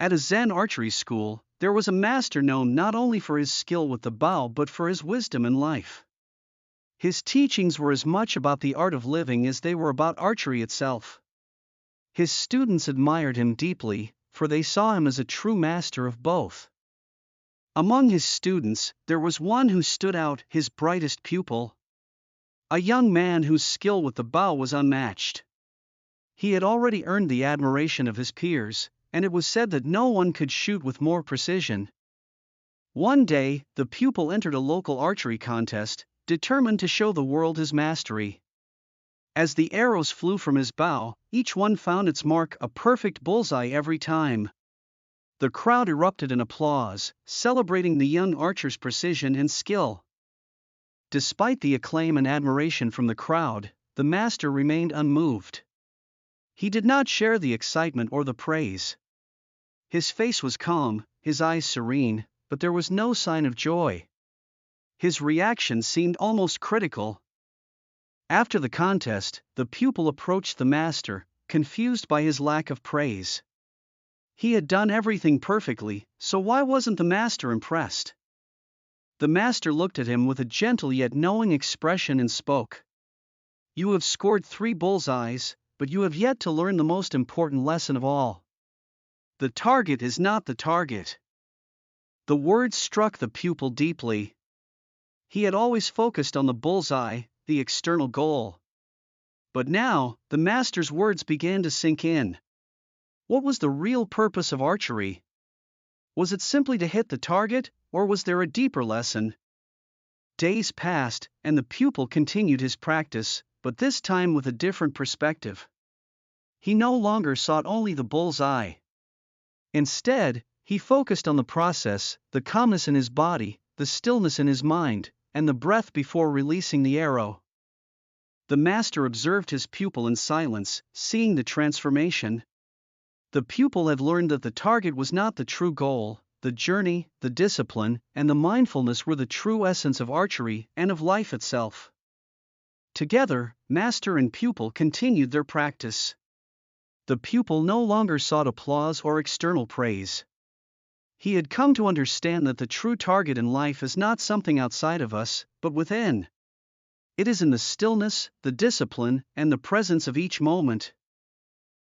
At a Zen archery school, there was a master known not only for his skill with the bow but for his wisdom in life. His teachings were as much about the art of living as they were about archery itself. His students admired him deeply, for they saw him as a true master of both. Among his students, there was one who stood out, his brightest pupil. A young man whose skill with the bow was unmatched. He had already earned the admiration of his peers, and it was said that no one could shoot with more precision. One day, the pupil entered a local archery contest, determined to show the world his mastery. As the arrows flew from his bow, each one found its mark, a perfect bullseye every time. The crowd erupted in applause, celebrating the young archer's precision and skill. Despite the acclaim and admiration from the crowd, the master remained unmoved. He did not share the excitement or the praise. His face was calm, his eyes serene, but there was no sign of joy. His reaction seemed almost critical. After the contest, the pupil approached the master, confused by his lack of praise. He had done everything perfectly, so why wasn't the master impressed? The master looked at him with a gentle yet knowing expression and spoke. "You have scored 3 bullseyes, but you have yet to learn the most important lesson of all. The target is not the target." The words struck the pupil deeply. He had always focused on the bullseye, the external goal. But now, the master's words began to sink in. What was the real purpose of archery? Was it simply to hit the target, or was there a deeper lesson? Days passed, and the pupil continued his practice, but this time with a different perspective. He no longer sought only the bull's eye. Instead, he focused on the process, the calmness in his body, the stillness in his mind, and the breath before releasing the arrow. The master observed his pupil in silence, seeing the transformation. The pupil had learned that the target was not the true goal. The journey, the discipline, and the mindfulness were the true essence of archery and of life itself. Together, master and pupil continued their practice. The pupil no longer sought applause or external praise. He had come to understand that the true target in life is not something outside of us, but within. It is in the stillness, the discipline, and the presence of each moment.